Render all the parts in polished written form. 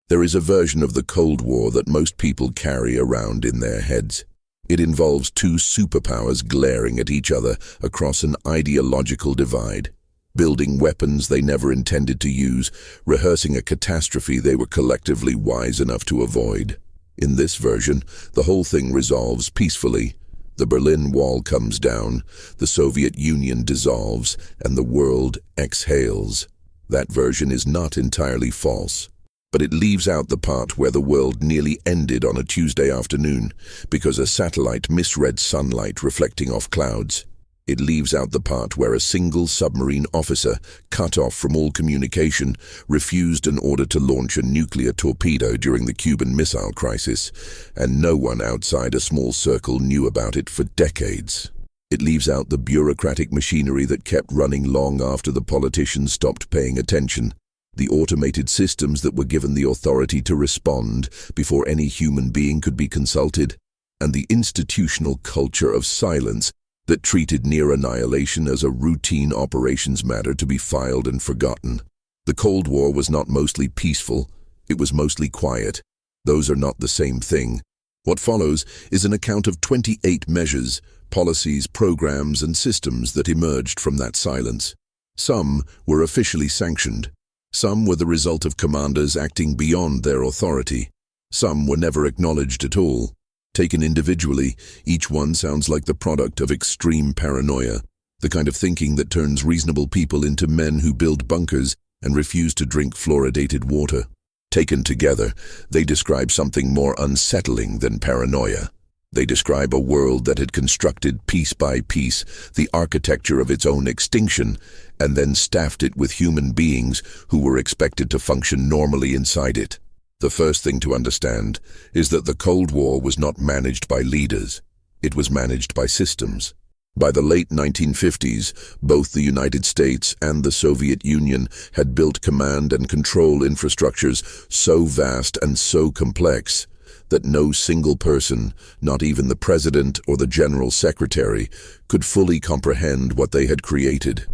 There is a version of the Cold War that most people carry around in their heads. It involves two superpowers glaring at each other across an ideological divide, building weapons they never intended to use, rehearsing a catastrophe they were collectively wise enough to avoid. In this version, the whole thing resolves peacefully. The Berlin Wall comes down, the Soviet Union dissolves, and the world exhales. That version is not entirely false, but it leaves out the part where the world nearly ended on a Tuesday afternoon because a satellite misread sunlight reflecting off clouds. It leaves out the part where a single submarine officer, cut off from all communication, refused an order to launch a nuclear torpedo during the Cuban Missile Crisis, and no one outside a small circle knew about it for decades. It leaves out the bureaucratic machinery that kept running long after the politicians stopped paying attention, the automated systems that were given the authority to respond before any human being could be consulted, and the institutional culture of silence that treated near-annihilation as a routine operations matter to be filed and forgotten. The Cold War was not mostly peaceful, it was mostly quiet. Those are not the same thing. What follows is an account of 28 measures, policies, programs, and systems that emerged from that silence. Some were officially sanctioned. Some were the result of commanders acting beyond their authority. Some were never acknowledged at all. Taken individually, each one sounds like the product of extreme paranoia, the kind of thinking that turns reasonable people into men who build bunkers and refuse to drink fluoridated water. Taken together, they describe something more unsettling than paranoia. They describe a world that had constructed piece by piece the architecture of its own extinction and then staffed it with human beings who were expected to function normally inside it. The first thing to understand is that the Cold War was not managed by leaders. It was managed by systems. By the late 1950s, both the United States and the Soviet Union had built command and control infrastructures so vast and so complex that no single person, not even the president or the general secretary, could fully comprehend what they had created.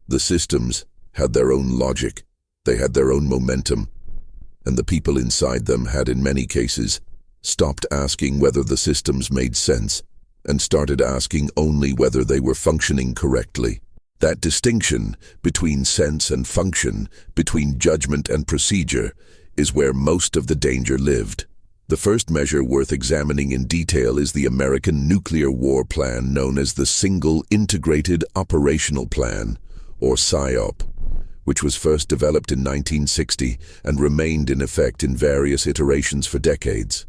The systems had their own logic, they had their own momentum, and the people inside them had, in many cases, stopped asking whether the systems made sense and started asking only whether they were functioning correctly. That distinction between sense and function, between judgment and procedure, is where most of the danger lived. The first measure worth examining in detail is the American nuclear war plan known as the Single Integrated Operational Plan, or SIOP, which was first developed in 1960 and remained in effect in various iterations for decades.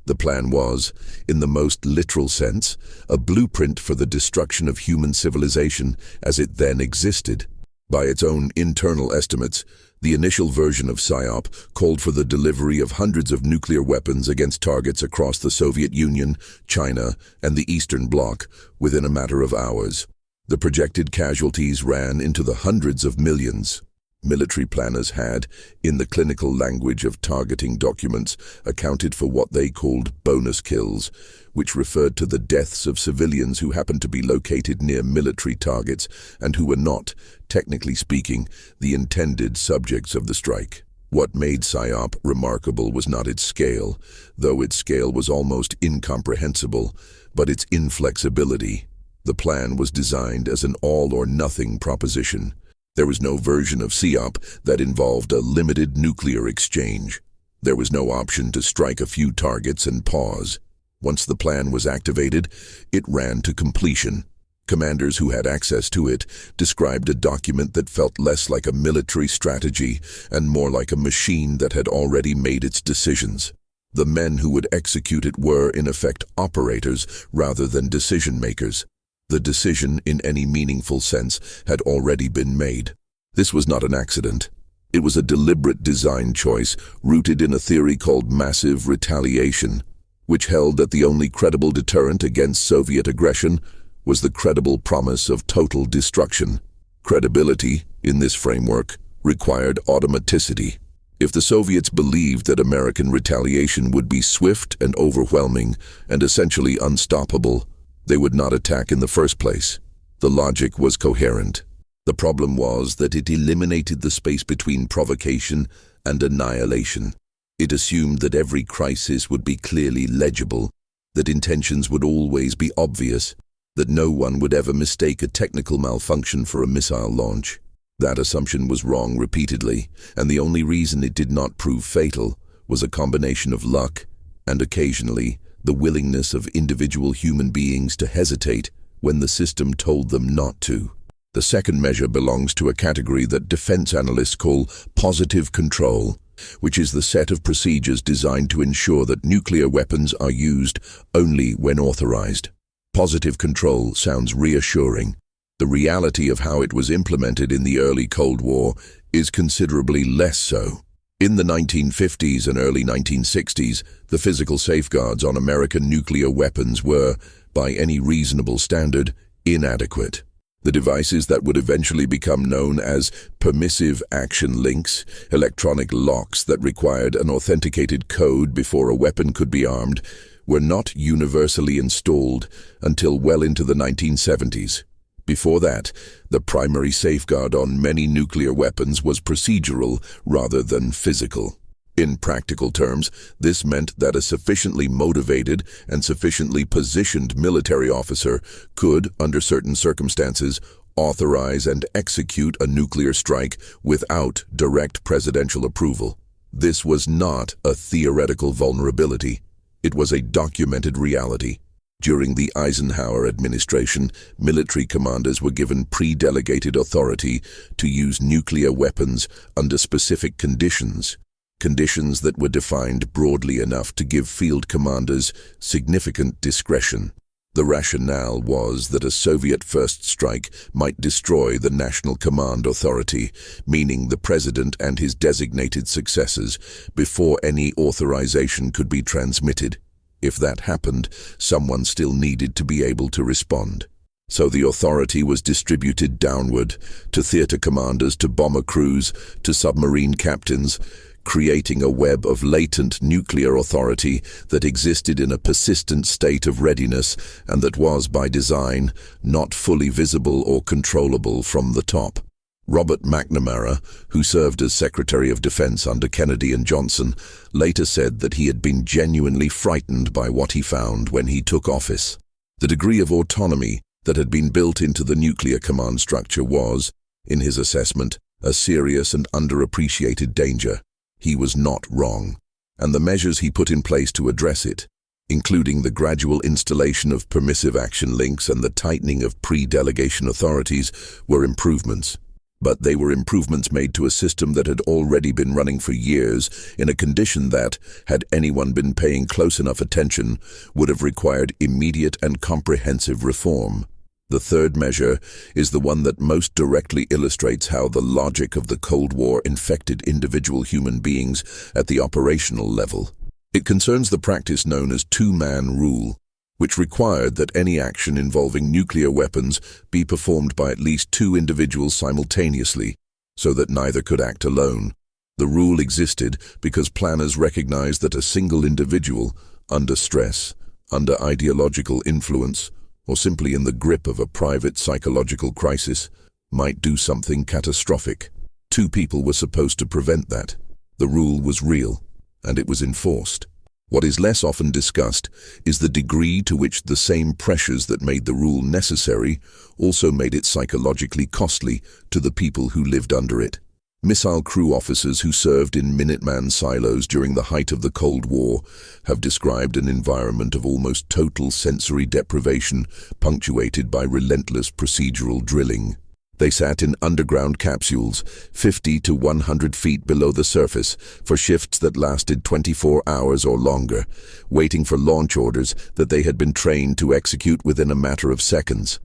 The plan was, in the most literal sense, a blueprint for the destruction of human civilization as it then existed. By its own internal estimates, the initial version of SIOP called for the delivery of hundreds of nuclear weapons against targets across the Soviet Union, China, and the Eastern Bloc within a matter of hours. The projected casualties ran into the hundreds of millions. Military planners had, in the clinical language of targeting documents, accounted for what they called bonus kills, which referred to the deaths of civilians who happened to be located near military targets and who were not, technically speaking, the intended subjects of the strike. What made SIOP remarkable was not its scale, though its scale was almost incomprehensible, but its inflexibility. The plan was designed as an all-or-nothing proposition. There was no version of SIOP that involved a limited nuclear exchange. There was no option to strike a few targets and pause. Once the plan was activated, it ran to completion. Commanders who had access to it described a document that felt less like a military strategy and more like a machine that had already made its decisions. The men who would execute it were, in effect, operators rather than decision-makers. The decision, in any meaningful sense, had already been made. This was not an accident. It was a deliberate design choice rooted in a theory called massive retaliation, which held that the only credible deterrent against Soviet aggression was the credible promise of total destruction. Credibility, in this framework, required automaticity. If the Soviets believed that American retaliation would be swift and overwhelming and essentially unstoppable, they would not attack in the first place. The logic was coherent. The problem was that it eliminated the space between provocation and annihilation. It assumed that every crisis would be clearly legible, that intentions would always be obvious, that no one would ever mistake a technical malfunction for a missile launch. That assumption was wrong repeatedly, and the only reason it did not prove fatal was a combination of luck and, occasionally, the willingness of individual human beings to hesitate when the system told them not to. The second measure belongs to a category that defense analysts call positive control, which is the set of procedures designed to ensure that nuclear weapons are used only when authorized. Positive control sounds reassuring. The reality of how it was implemented in the early Cold War is considerably less so. In the 1950s and early 1960s, the physical safeguards on American nuclear weapons were, by any reasonable standard, inadequate. The devices that would eventually become known as permissive action links, electronic locks that required an authenticated code before a weapon could be armed, were not universally installed until well into the 1970s. Before that, the primary safeguard on many nuclear weapons was procedural rather than physical. In practical terms, this meant that a sufficiently motivated and sufficiently positioned military officer could, under certain circumstances, authorize and execute a nuclear strike without direct presidential approval. This was not a theoretical vulnerability. It was a documented reality. During the Eisenhower administration, military commanders were given pre-delegated authority to use nuclear weapons under specific conditions that were defined broadly enough to give field commanders significant discretion. The rationale was that a Soviet first strike might destroy the national command authority, meaning the president and his designated successors, before any authorization could be transmitted. If that happened, someone still needed to be able to respond. So the authority was distributed downward, to theater commanders, to bomber crews, to submarine captains, creating a web of latent nuclear authority that existed in a persistent state of readiness and that was, by design, not fully visible or controllable from the top. Robert McNamara, who served as Secretary of Defense under Kennedy and Johnson, later said that he had been genuinely frightened by what he found when he took office. The degree of autonomy that had been built into the nuclear command structure was, in his assessment, a serious and underappreciated danger. He was not wrong, and the measures he put in place to address it, including the gradual installation of permissive action links and the tightening of pre-delegation authorities, were improvements. But they were improvements made to a system that had already been running for years in a condition that, had anyone been paying close enough attention, would have required immediate and comprehensive reform. The third measure is the one that most directly illustrates how the logic of the Cold War infected individual human beings at the operational level. It concerns the practice known as two-man rule, which required that any action involving nuclear weapons be performed by at least two individuals simultaneously, so that neither could act alone. The rule existed because planners recognized that a single individual, under stress, under ideological influence, or simply in the grip of a private psychological crisis, might do something catastrophic. Two people were supposed to prevent that. The rule was real, and it was enforced. What is less often discussed is the degree to which the same pressures that made the rule necessary also made it psychologically costly to the people who lived under it. Missile crew officers who served in Minuteman silos during the height of the Cold War have described an environment of almost total sensory deprivation, punctuated by relentless procedural drilling. They sat in underground capsules, 50 to 100 feet below the surface, for shifts that lasted 24 hours or longer, waiting for launch orders that they had been trained to execute within a matter of seconds.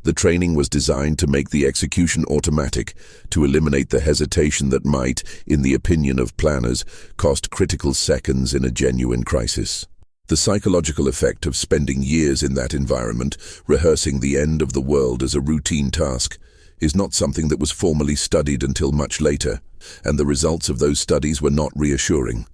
The training was designed to make the execution automatic, to eliminate the hesitation that might, in the opinion of planners, cost critical seconds in a genuine crisis. The psychological effect of spending years in that environment, rehearsing the end of the world as a routine task, is not something that was formally studied until much later, and the results of those studies were not reassuring.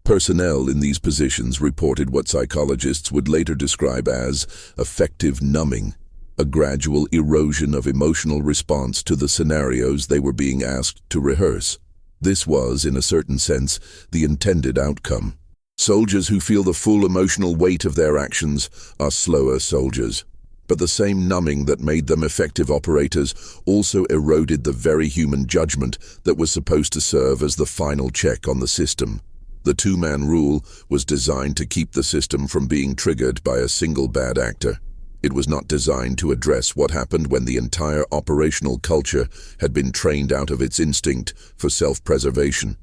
Personnel in these positions reported what psychologists would later describe as affective numbing, a gradual erosion of emotional response to the scenarios they were being asked to rehearse. This was, in a certain sense, the intended outcome. Soldiers who feel the full emotional weight of their actions are slower soldiers. But the same numbing that made them effective operators also eroded the very human judgment that was supposed to serve as the final check on the system. The two-man rule was designed to keep the system from being triggered by a single bad actor. It was not designed to address what happened when the entire operational culture had been trained out of its instinct for self-preservation.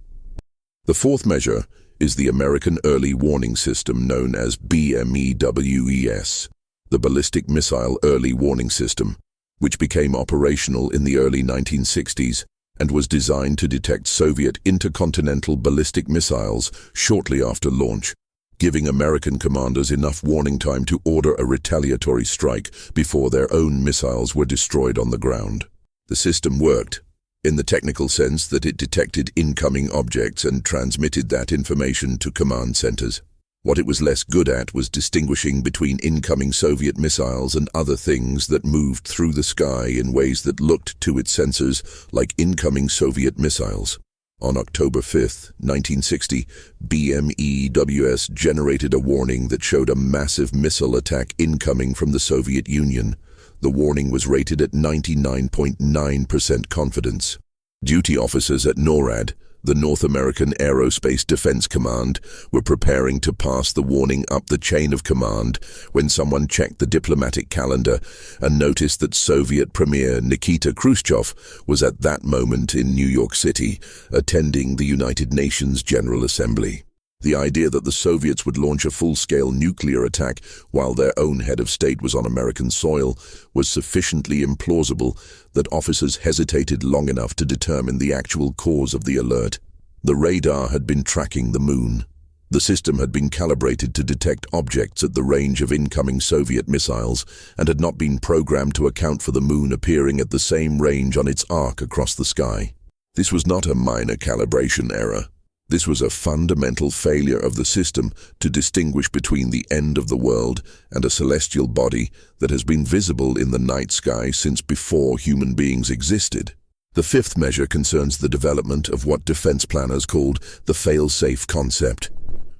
The fourth measure is the American Early Warning System known as BMEWES, the Ballistic Missile Early Warning System, which became operational in the early 1960s and was designed to detect Soviet intercontinental ballistic missiles shortly after launch, giving American commanders enough warning time to order a retaliatory strike before their own missiles were destroyed on the ground. The system worked, in the technical sense that it detected incoming objects and transmitted that information to command centers. What it was less good at was distinguishing between incoming Soviet missiles and other things that moved through the sky in ways that looked to its sensors like incoming Soviet missiles. On October 5, 1960, BMEWS generated a warning that showed a massive missile attack incoming from the Soviet Union. The warning was rated at 99.9% confidence. Duty officers at NORAD, the North American Aerospace Defense Command, were preparing to pass the warning up the chain of command when someone checked the diplomatic calendar and noticed that Soviet Premier Nikita Khrushchev was at that moment in New York City, attending the United Nations General Assembly. The idea that the Soviets would launch a full-scale nuclear attack while their own head of state was on American soil was sufficiently implausible that officers hesitated long enough to determine the actual cause of the alert. The radar had been tracking the moon. The system had been calibrated to detect objects at the range of incoming Soviet missiles and had not been programmed to account for the moon appearing at the same range on its arc across the sky. This was not a minor calibration error. This was a fundamental failure of the system to distinguish between the end of the world and a celestial body that has been visible in the night sky since before human beings existed. The fifth measure concerns the development of what defense planners called the fail-safe concept,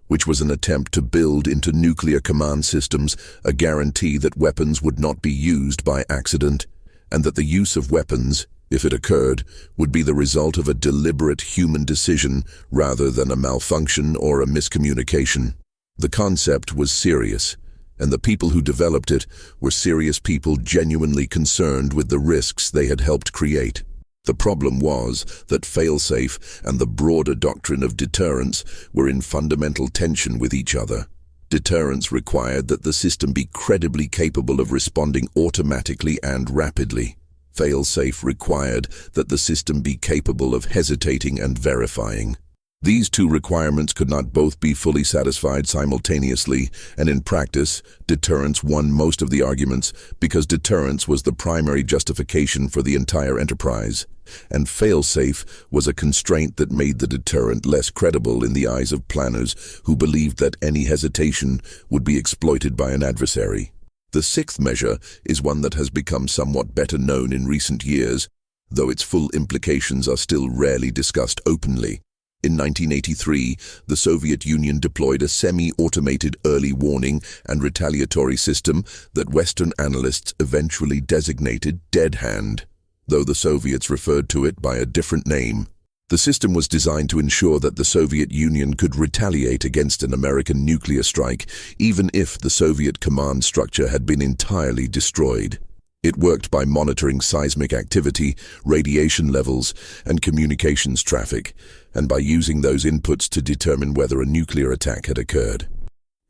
which was an attempt to build into nuclear command systems a guarantee that weapons would not be used by accident, and that the use of weapons, if it occurred, would be the result of a deliberate human decision rather than a malfunction or a miscommunication. The concept was serious, and the people who developed it were serious people genuinely concerned with the risks they had helped create. The problem was that fail-safe and the broader doctrine of deterrence were in fundamental tension with each other. Deterrence required that the system be credibly capable of responding automatically and rapidly. Fail-safe required that the system be capable of hesitating and verifying. These two requirements could not both be fully satisfied simultaneously, and in practice, deterrence won most of the arguments because deterrence was the primary justification for the entire enterprise, and fail-safe was a constraint that made the deterrent less credible in the eyes of planners who believed that any hesitation would be exploited by an adversary. The sixth measure is one that has become somewhat better known in recent years, though its full implications are still rarely discussed openly. In 1983, the Soviet Union deployed a semi-automated early warning and retaliatory system that Western analysts eventually designated Dead Hand, though the Soviets referred to it by a different name. The system was designed to ensure that the Soviet Union could retaliate against an American nuclear strike, even if the Soviet command structure had been entirely destroyed. It worked by monitoring seismic activity, radiation levels, and communications traffic, and by using those inputs to determine whether a nuclear attack had occurred.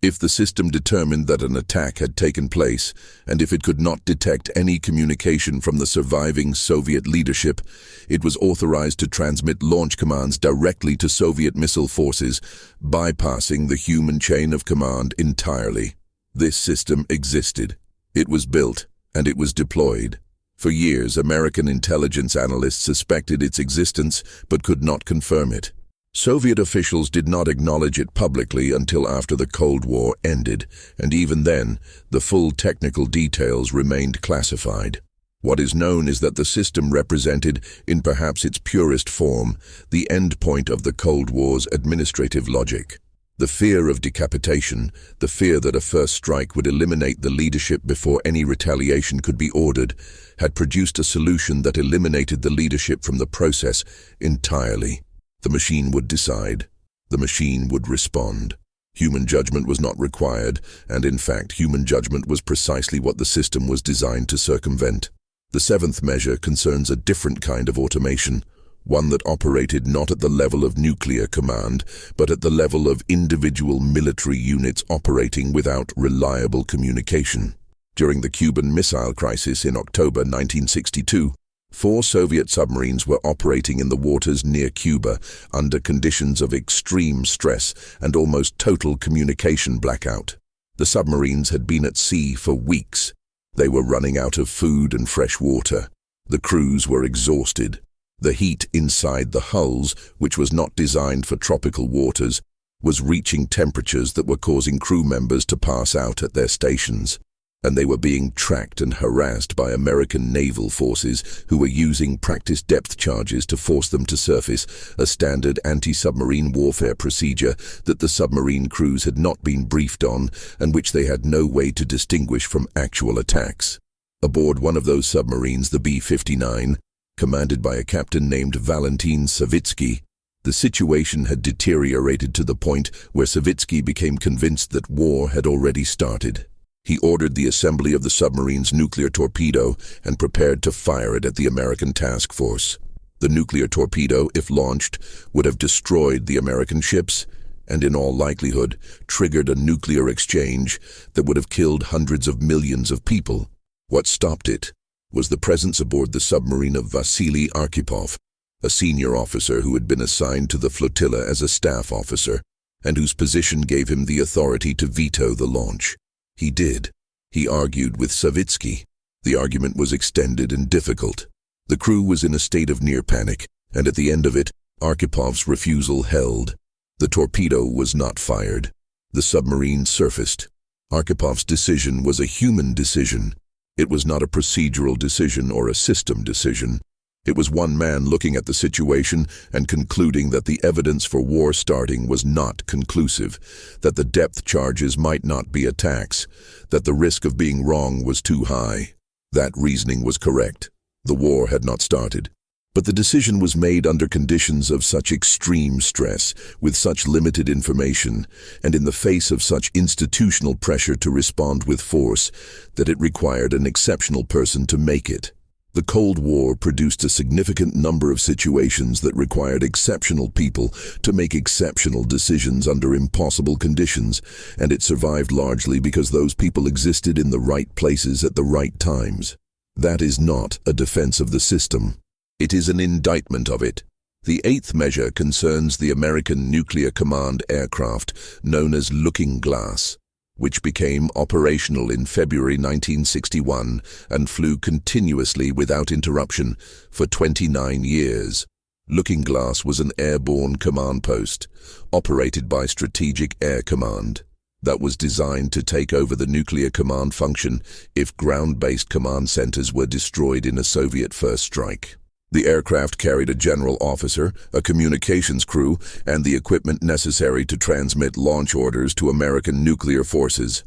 If the system determined that an attack had taken place, and if it could not detect any communication from the surviving Soviet leadership, it was authorized to transmit launch commands directly to Soviet missile forces, bypassing the human chain of command entirely. This system existed. It was built, and it was deployed. For years, American intelligence analysts suspected its existence but could not confirm it. Soviet officials did not acknowledge it publicly until after the Cold War ended, and even then, the full technical details remained classified. What is known is that the system represented, in perhaps its purest form, the endpoint of the Cold War's administrative logic. The fear of decapitation, the fear that a first strike would eliminate the leadership before any retaliation could be ordered, had produced a solution that eliminated the leadership from the process entirely. The machine would decide. The machine would respond. Human judgment was not required, and in fact, human judgment was precisely what the system was designed to circumvent. The seventh measure concerns a different kind of automation, one that operated not at the level of nuclear command, but at the level of individual military units operating without reliable communication. During the Cuban Missile Crisis in October 1962, 4 Soviet submarines were operating in the waters near Cuba under conditions of extreme stress and almost total communication blackout. The submarines had been at sea for weeks. They were running out of food and fresh water. The crews were exhausted. The heat inside the hulls, which was not designed for tropical waters, was reaching temperatures that were causing crew members to pass out at their stations. And they were being tracked and harassed by American naval forces who were using practice depth charges to force them to surface, a standard anti-submarine warfare procedure that the submarine crews had not been briefed on and which they had no way to distinguish from actual attacks. Aboard one of those submarines, the B-59, commanded by a captain named Valentin Savitsky, the situation had deteriorated to the point where Savitsky became convinced that war had already started. He ordered the assembly of the submarine's nuclear torpedo and prepared to fire it at the American task force. The nuclear torpedo, if launched, would have destroyed the American ships and, in all likelihood, triggered a nuclear exchange that would have killed hundreds of millions of people. What stopped it was the presence aboard the submarine of Vasily Arkhipov, a senior officer who had been assigned to the flotilla as a staff officer and whose position gave him the authority to veto the launch. He did. He argued with Savitsky. The argument was extended and difficult. The crew was in a state of near panic, and at the end of it, Archipov's refusal held. The torpedo was not fired. The submarine surfaced. Archipov's decision was a human decision. It was not a procedural decision or a system decision. It was one man looking at the situation and concluding that the evidence for war starting was not conclusive, that the depth charges might not be attacks, that the risk of being wrong was too high. That reasoning was correct. The war had not started. But the decision was made under conditions of such extreme stress, with such limited information, and in the face of such institutional pressure to respond with force, that it required an exceptional person to make it. The Cold War produced a significant number of situations that required exceptional people to make exceptional decisions under impossible conditions, and it survived largely because those people existed in the right places at the right times. That is not a defense of the system. It is an indictment of it. The eighth measure concerns the American Nuclear Command aircraft known as Looking Glass, which became operational in February 1961 and flew continuously without interruption for 29 years. Looking Glass was an airborne command post, operated by Strategic Air Command, that was designed to take over the nuclear command function if ground-based command centers were destroyed in a Soviet first strike. The aircraft carried a general officer, a communications crew, and the equipment necessary to transmit launch orders to American nuclear forces.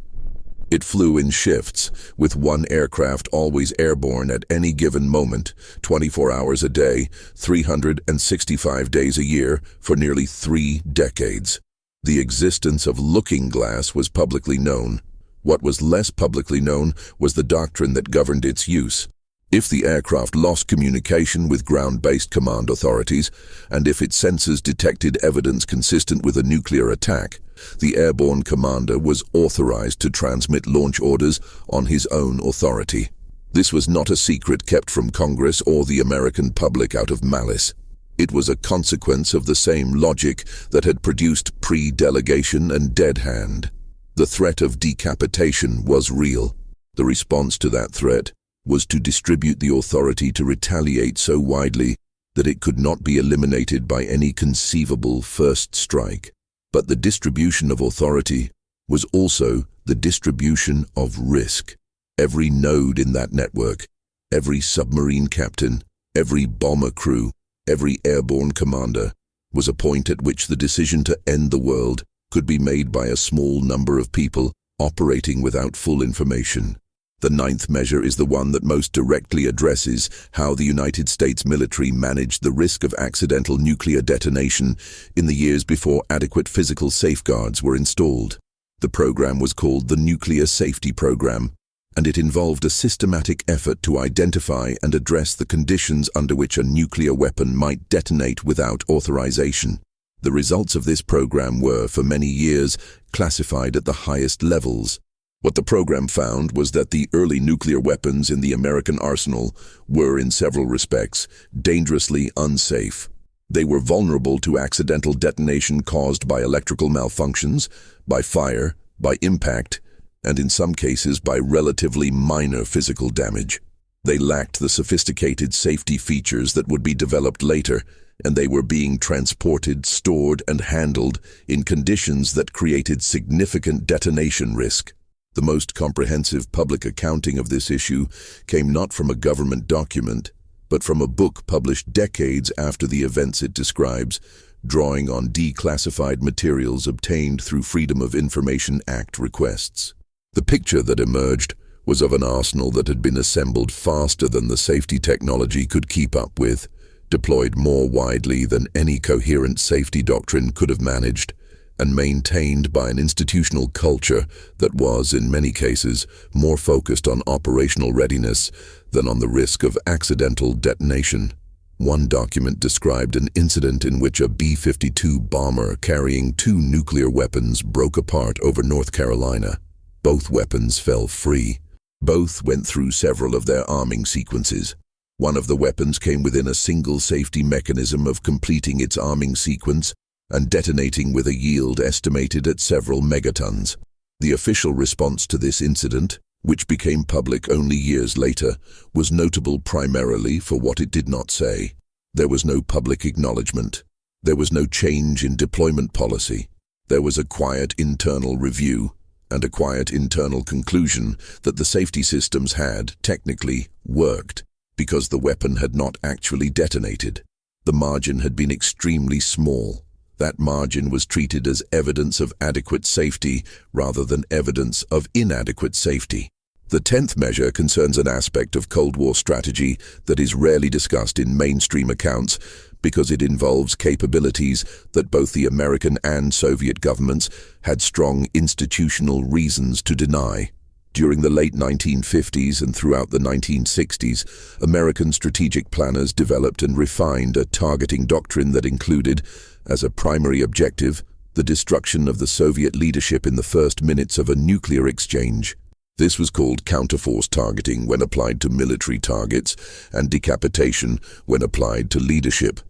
It flew in shifts, with one aircraft always airborne at any given moment, 24 hours a day, 365 days a year, for nearly 3 decades. The existence of Looking Glass was publicly known. What was less publicly known was the doctrine that governed its use. If the aircraft lost communication with ground-based command authorities, and if its sensors detected evidence consistent with a nuclear attack, the airborne commander was authorized to transmit launch orders on his own authority. This was not a secret kept from Congress or the American public out of malice. It was a consequence of the same logic that had produced pre-delegation and dead hand. The threat of decapitation was real. The response to that threat was to distribute the authority to retaliate so widely that it could not be eliminated by any conceivable first strike. But the distribution of authority was also the distribution of risk. Every node in that network, Every submarine captain, every bomber crew, every airborne commander was a point at which the decision to end the world could be made by a small number of people operating without full information. The ninth measure is the one that most directly addresses how the United States military managed the risk of accidental nuclear detonation in the years before adequate physical safeguards were installed. The program was called the Nuclear Safety Program, and it involved a systematic effort to identify and address the conditions under which a nuclear weapon might detonate without authorization. The results of this program were, for many years, classified at the highest levels. What the program found was that the early nuclear weapons in the American arsenal were, in several respects, dangerously unsafe. They were vulnerable to accidental detonation caused by electrical malfunctions, by fire, by impact, and in some cases by relatively minor physical damage. They lacked the sophisticated safety features that would be developed later, and they were being transported, stored, and handled in conditions that created significant detonation risk. The most comprehensive public accounting of this issue came not from a government document, but from a book published decades after the events it describes, drawing on declassified materials obtained through Freedom of Information Act requests. The picture that emerged was of an arsenal that had been assembled faster than the safety technology could keep up with, deployed more widely than any coherent safety doctrine could have managed, and maintained by an institutional culture that was, in many cases, more focused on operational readiness than on the risk of accidental detonation. One document described an incident in which a B-52 bomber carrying 2 nuclear weapons broke apart over North Carolina. Both weapons fell free. Both went through several of their arming sequences. One of the weapons came within a single safety mechanism of completing its arming sequence and detonating with a yield estimated at several megatons. The official response to this incident, which became public only years later, was notable primarily for what it did not say. There was no public acknowledgement. There was no change in deployment policy. There was a quiet internal review and a quiet internal conclusion that the safety systems had, technically, worked, because the weapon had not actually detonated. The margin had been extremely small. That margin was treated as evidence of adequate safety rather than evidence of inadequate safety. The 10th measure concerns an aspect of Cold War strategy that is rarely discussed in mainstream accounts because it involves capabilities that both the American and Soviet governments had strong institutional reasons to deny. During the late 1950s and throughout the 1960s, American strategic planners developed and refined a targeting doctrine that included, as a primary objective, the destruction of the Soviet leadership in the first minutes of a nuclear exchange. This was called counterforce targeting when applied to military targets, and decapitation when applied to leadership.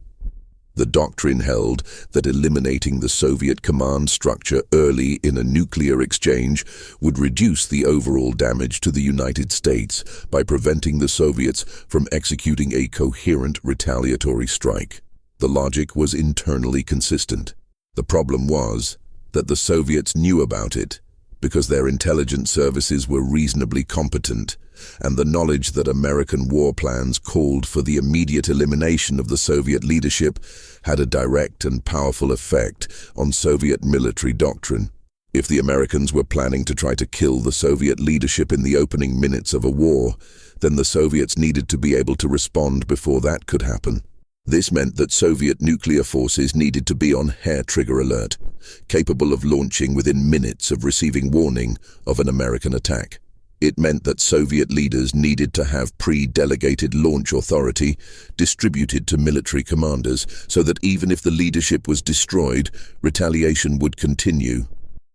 The doctrine held that eliminating the Soviet command structure early in a nuclear exchange would reduce the overall damage to the United States by preventing the Soviets from executing a coherent retaliatory strike. The logic was internally consistent. The problem was that the Soviets knew about it because their intelligence services were reasonably competent, and the knowledge that American war plans called for the immediate elimination of the Soviet leadership had a direct and powerful effect on Soviet military doctrine. If the Americans were planning to try to kill the Soviet leadership in the opening minutes of a war, then the Soviets needed to be able to respond before that could happen. This meant that Soviet nuclear forces needed to be on hair-trigger alert, capable of launching within minutes of receiving warning of an American attack. It meant that Soviet leaders needed to have pre-delegated launch authority distributed to military commanders so that even if the leadership was destroyed, retaliation would continue.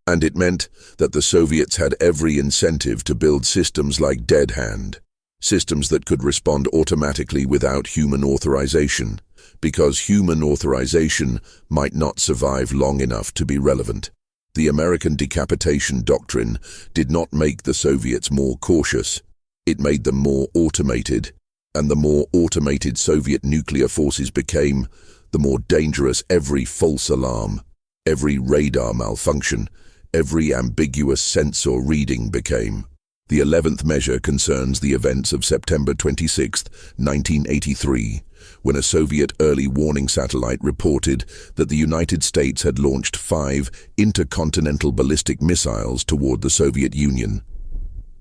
And it meant that the Soviets had every incentive to build systems like Dead Hand, systems that could respond automatically without human authorization, because human authorization might not survive long enough to be relevant. The American decapitation doctrine did not make the Soviets more cautious. It made them more automated, and the more automated Soviet nuclear forces became, the more dangerous every false alarm, every radar malfunction, every ambiguous sense or reading became. The 11th measure concerns the events of September 26, 1983, when a Soviet early warning satellite reported that the United States had launched 5 intercontinental ballistic missiles toward the Soviet Union.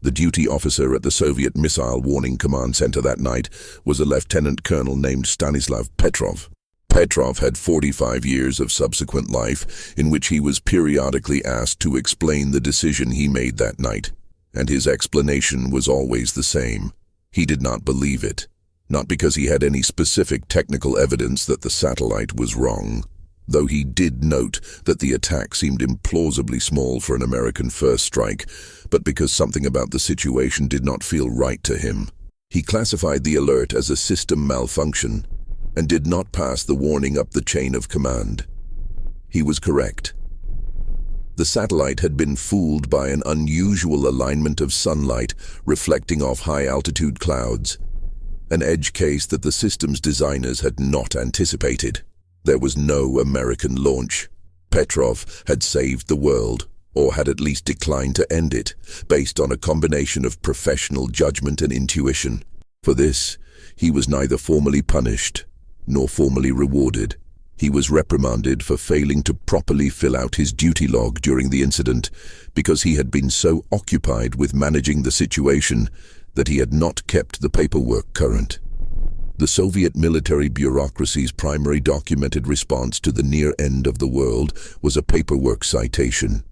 The duty officer at the Soviet Missile Warning Command Center that night was a lieutenant colonel named Stanislav Petrov. Petrov had 45 years of subsequent life in which he was periodically asked to explain the decision he made that night, and his explanation was always the same. He did not believe it, not because he had any specific technical evidence that the satellite was wrong, though he did note that the attack seemed implausibly small for an American first strike, but because something about the situation did not feel right to him. He classified the alert as a system malfunction and did not pass the warning up the chain of command. He was correct. The satellite had been fooled by an unusual alignment of sunlight reflecting off high-altitude clouds, an edge case that the system's designers had not anticipated. There was no American launch. Petrov had saved the world, or had at least declined to end it, based on a combination of professional judgment and intuition. For this, he was neither formally punished nor formally rewarded. He was reprimanded for failing to properly fill out his duty log during the incident because he had been so occupied with managing the situation that he had not kept the paperwork current. The Soviet military bureaucracy's primary documented response to the near end of the world was a paperwork citation.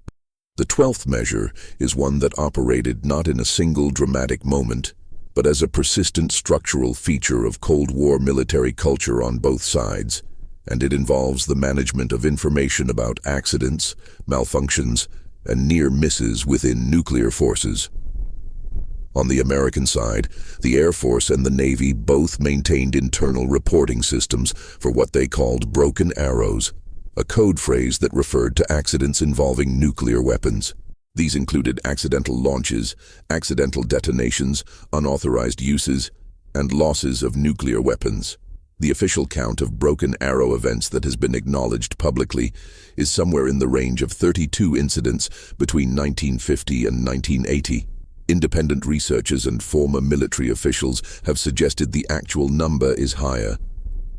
The 12th measure is one that operated not in a single dramatic moment, but as a persistent structural feature of Cold War military culture on both sides, and it involves the management of information about accidents, malfunctions, and near misses within nuclear forces. On the American side, the Air Force and the Navy both maintained internal reporting systems for what they called broken arrows, a code phrase that referred to accidents involving nuclear weapons. These included accidental launches, accidental detonations, unauthorized uses, and losses of nuclear weapons. The official count of broken arrow events that has been acknowledged publicly is somewhere in the range of 32 incidents between 1950 and 1980. Independent researchers and former military officials have suggested the actual number is higher,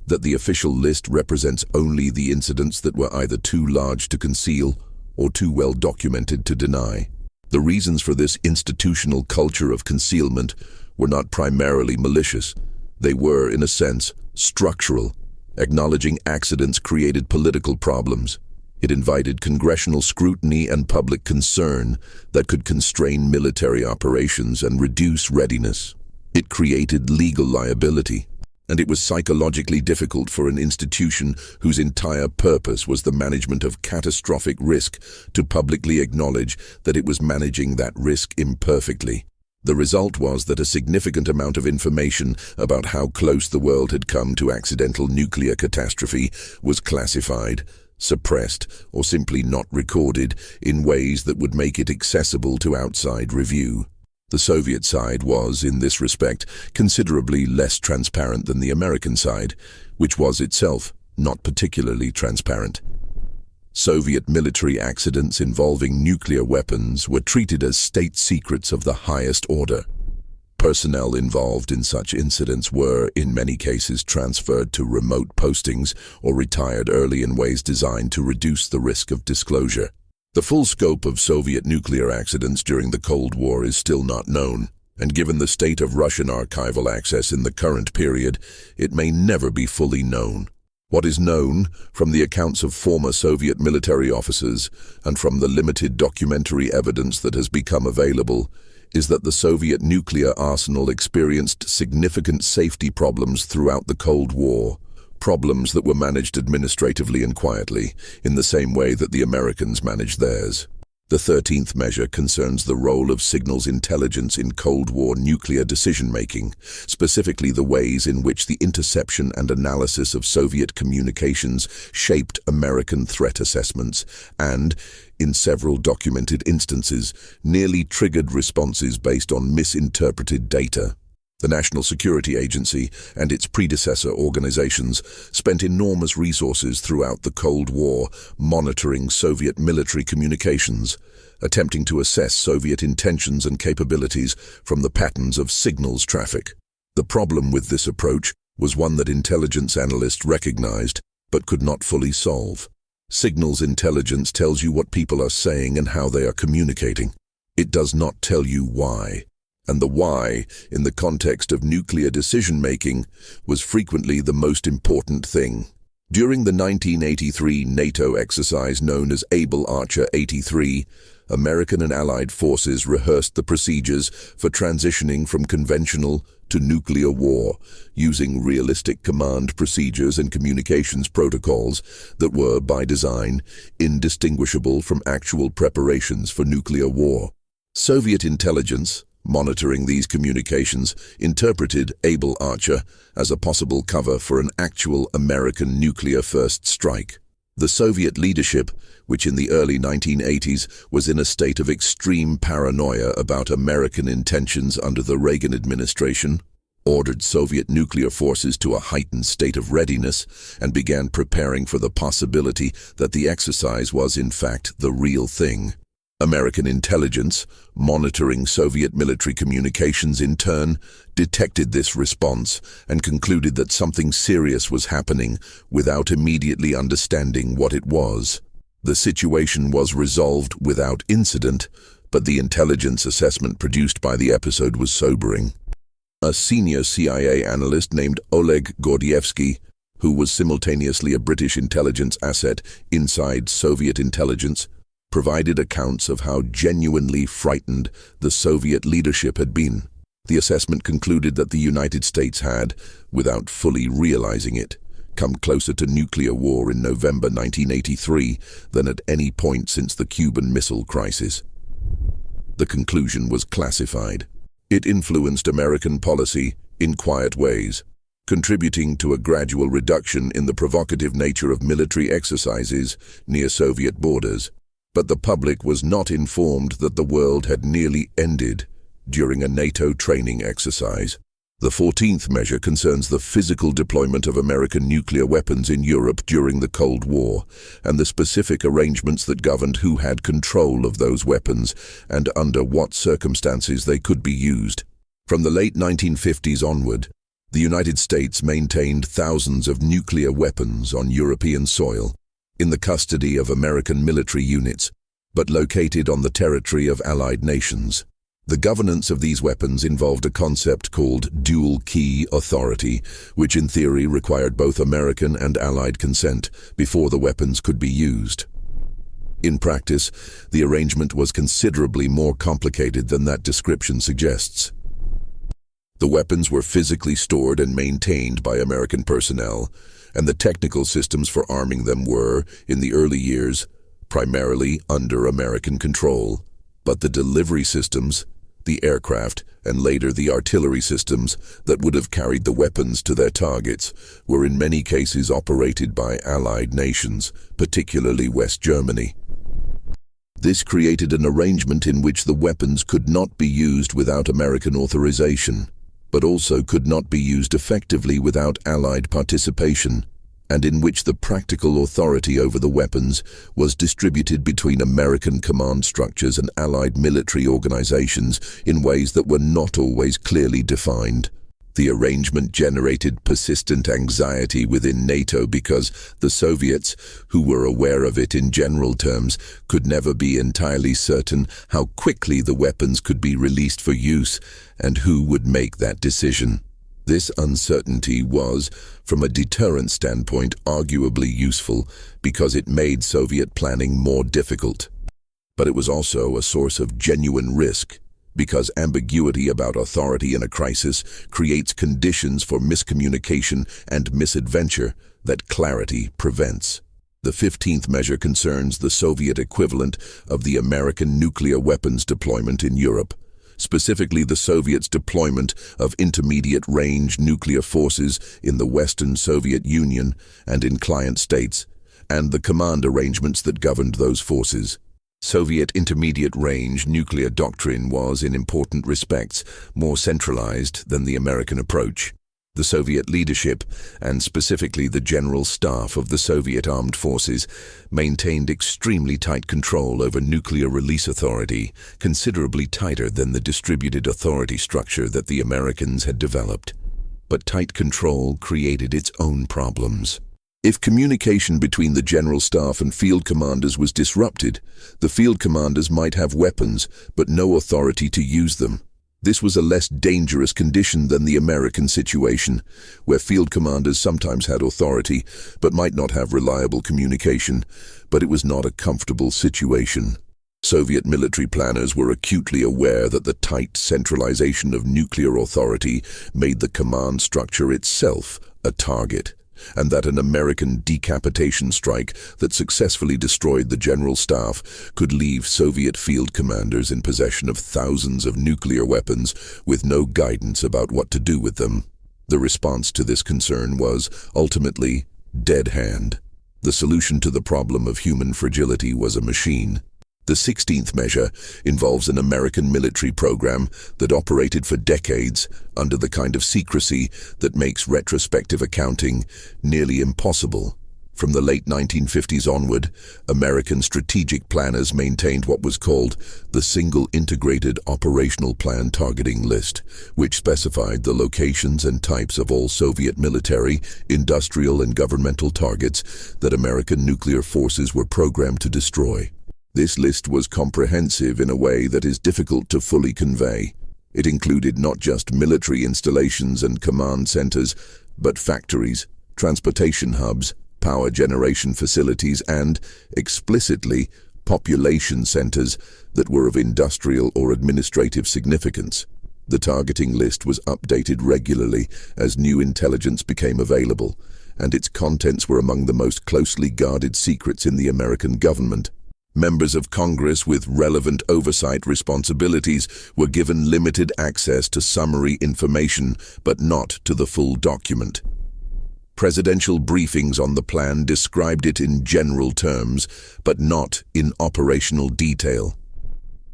that the official list represents only the incidents that were either too large to conceal or too well documented to deny. The reasons for this institutional culture of concealment were not primarily malicious. They were, in a sense, structural. Acknowledging accidents created political problems. It invited congressional scrutiny and public concern that could constrain military operations and reduce readiness. It created legal liability, and it was psychologically difficult for an institution whose entire purpose was the management of catastrophic risk to publicly acknowledge that it was managing that risk imperfectly. The result was that a significant amount of information about how close the world had come to accidental nuclear catastrophe was classified, suppressed, or simply not recorded in ways that would make it accessible to outside review. The Soviet side was, in this respect, considerably less transparent than the American side, which was itself not particularly transparent. Soviet military accidents involving nuclear weapons were treated as state secrets of the highest order. Personnel involved in such incidents were, in many cases, transferred to remote postings or retired early in ways designed to reduce the risk of disclosure. The full scope of Soviet nuclear accidents during the Cold War is still not known, and given the state of Russian archival access in the current period, it may never be fully known. What is known, from the accounts of former Soviet military officers and from the limited documentary evidence that has become available, is that the Soviet nuclear arsenal experienced significant safety problems throughout the Cold War, problems that were managed administratively and quietly, in the same way that the Americans managed theirs. The 13th measure concerns the role of signals intelligence in Cold War nuclear decision-making, specifically the ways in which the interception and analysis of Soviet communications shaped American threat assessments and, in several documented instances, nearly triggered responses based on misinterpreted data. The National Security Agency and its predecessor organizations spent enormous resources throughout the Cold War monitoring Soviet military communications, attempting to assess Soviet intentions and capabilities from the patterns of signals traffic. The problem with this approach was one that intelligence analysts recognized but could not fully solve. Signals intelligence tells you what people are saying and how they are communicating. It does not tell you why. And the why, in the context of nuclear decision-making, was frequently the most important thing. During the 1983 NATO exercise known as Able Archer 83, American and Allied forces rehearsed the procedures for transitioning from conventional to nuclear war, using realistic command procedures and communications protocols that were, by design, indistinguishable from actual preparations for nuclear war. Soviet intelligence, monitoring these communications, interpreted Able Archer as a possible cover for an actual American nuclear first strike. The Soviet leadership, which in the early 1980s was in a state of extreme paranoia about American intentions under the Reagan administration, ordered Soviet nuclear forces to a heightened state of readiness and began preparing for the possibility that the exercise was in fact the real thing. American intelligence, monitoring Soviet military communications in turn, detected this response and concluded that something serious was happening without immediately understanding what it was. The situation was resolved without incident, but the intelligence assessment produced by the episode was sobering. A senior CIA analyst named Oleg Gordievsky, who was simultaneously a British intelligence asset inside Soviet intelligence, provided accounts of how genuinely frightened the Soviet leadership had been. The assessment concluded that the United States had, without fully realizing it, come closer to nuclear war in November 1983 than at any point since the Cuban Missile Crisis. The conclusion was classified. It influenced American policy in quiet ways, contributing to a gradual reduction in the provocative nature of military exercises near Soviet borders. But the public was not informed that the world had nearly ended during a NATO training exercise. The 14th measure concerns the physical deployment of American nuclear weapons in Europe during the Cold War, and the specific arrangements that governed who had control of those weapons and under what circumstances they could be used. From the late 1950s onward, the United States maintained thousands of nuclear weapons on European soil, in the custody of American military units, but located on the territory of Allied nations. The governance of these weapons involved a concept called dual-key authority, which in theory required both American and Allied consent before the weapons could be used. In practice, the arrangement was considerably more complicated than that description suggests. The weapons were physically stored and maintained by American personnel, and the technical systems for arming them were, in the early years, primarily under American control. But the delivery systems, the aircraft, and later the artillery systems that would have carried the weapons to their targets were in many cases operated by Allied nations, particularly West Germany. This created an arrangement in which the weapons could not be used without American authorization, but also could not be used effectively without Allied participation, and in which the practical authority over the weapons was distributed between American command structures and Allied military organizations in ways that were not always clearly defined. The arrangement generated persistent anxiety within NATO because the Soviets, who were aware of it in general terms, could never be entirely certain how quickly the weapons could be released for use and who would make that decision. This uncertainty was, from a deterrent standpoint, arguably useful because it made Soviet planning more difficult. But it was also a source of genuine risk, because ambiguity about authority in a crisis creates conditions for miscommunication and misadventure that clarity prevents. The 15th measure concerns the Soviet equivalent of the American nuclear weapons deployment in Europe, specifically the Soviets' deployment of intermediate-range nuclear forces in the Western Soviet Union and in client states, and the command arrangements that governed those forces. Soviet intermediate-range nuclear doctrine was, in important respects, more centralized than the American approach. The Soviet leadership, and specifically the General Staff of the Soviet Armed Forces, maintained extremely tight control over nuclear release authority, considerably tighter than the distributed authority structure that the Americans had developed. But tight control created its own problems. If communication between the General Staff and field commanders was disrupted, the field commanders might have weapons, but no authority to use them. This was a less dangerous condition than the American situation, where field commanders sometimes had authority, but might not have reliable communication, but it was not a comfortable situation. Soviet military planners were acutely aware that the tight centralization of nuclear authority made the command structure itself a target, and that an American decapitation strike that successfully destroyed the General Staff could leave Soviet field commanders in possession of thousands of nuclear weapons with no guidance about what to do with them. The response to this concern was, ultimately, dead hand. The solution to the problem of human fragility was a machine. The 16th measure involves an American military program that operated for decades under the kind of secrecy that makes retrospective accounting nearly impossible. From the late 1950s onward, American strategic planners maintained what was called the Single Integrated Operational Plan Targeting List, which specified the locations and types of all Soviet military, industrial, and governmental targets that American nuclear forces were programmed to destroy. This list was comprehensive in a way that is difficult to fully convey. It included not just military installations and command centers, but factories, transportation hubs, power generation facilities, and, explicitly, population centers that were of industrial or administrative significance. The targeting list was updated regularly as new intelligence became available, and its contents were among the most closely guarded secrets in the American government. Members of Congress with relevant oversight responsibilities were given limited access to summary information, but not to the full document. Presidential briefings on the plan described it in general terms, but not in operational detail.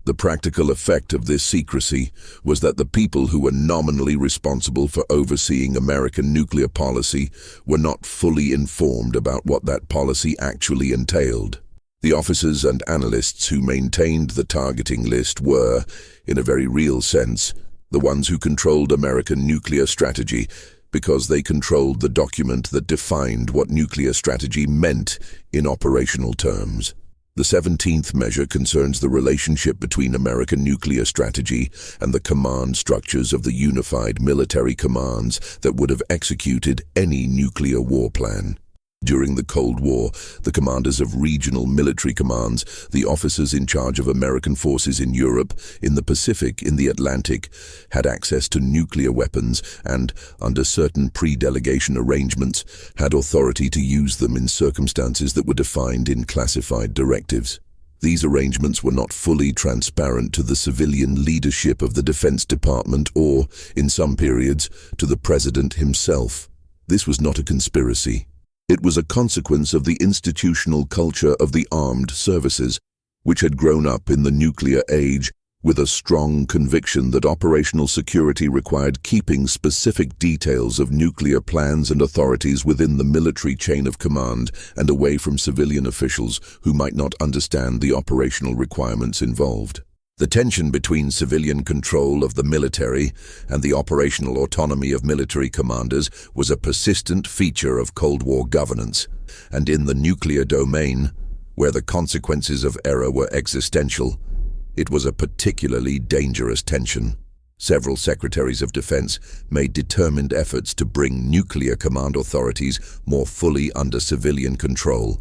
The practical effect of this secrecy was that the people who were nominally responsible for overseeing American nuclear policy were not fully informed about what that policy actually entailed. The officers and analysts who maintained the targeting list were, in a very real sense, the ones who controlled American nuclear strategy, because they controlled the document that defined what nuclear strategy meant in operational terms. The 17th measure concerns the relationship between American nuclear strategy and the command structures of the unified military commands that would have executed any nuclear war plan. During the Cold War, the commanders of regional military commands, the officers in charge of American forces in Europe, in the Pacific, in the Atlantic, had access to nuclear weapons and, under certain pre-delegation arrangements, had authority to use them in circumstances that were defined in classified directives. These arrangements were not fully transparent to the civilian leadership of the Defense Department or, in some periods, to the President himself. This was not a conspiracy. It was a consequence of the institutional culture of the armed services, which had grown up in the nuclear age with a strong conviction that operational security required keeping specific details of nuclear plans and authorities within the military chain of command and away from civilian officials who might not understand the operational requirements involved. The tension between civilian control of the military and the operational autonomy of military commanders was a persistent feature of Cold War governance, and in the nuclear domain, where the consequences of error were existential, it was a particularly dangerous tension. Several secretaries of defense made determined efforts to bring nuclear command authorities more fully under civilian control,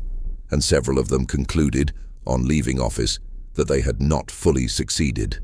and several of them concluded, on leaving office, that they had not fully succeeded.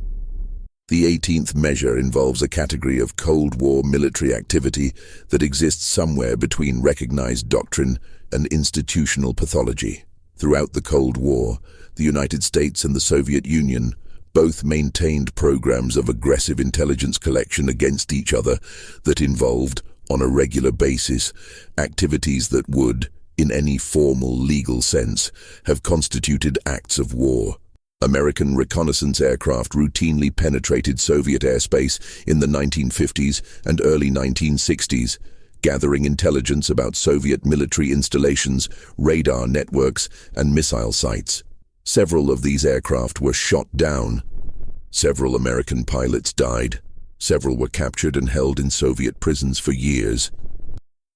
The 18th measure involves a category of Cold War military activity that exists somewhere between recognized doctrine and institutional pathology. Throughout the Cold War, the United States and the Soviet Union both maintained programs of aggressive intelligence collection against each other that involved, on a regular basis, activities that would, in any formal legal sense, have constituted acts of war. American reconnaissance aircraft routinely penetrated Soviet airspace in the 1950s and early 1960s, gathering intelligence about Soviet military installations, radar networks, and missile sites. Several of these aircraft were shot down. Several American pilots died. Several were captured and held in Soviet prisons for years.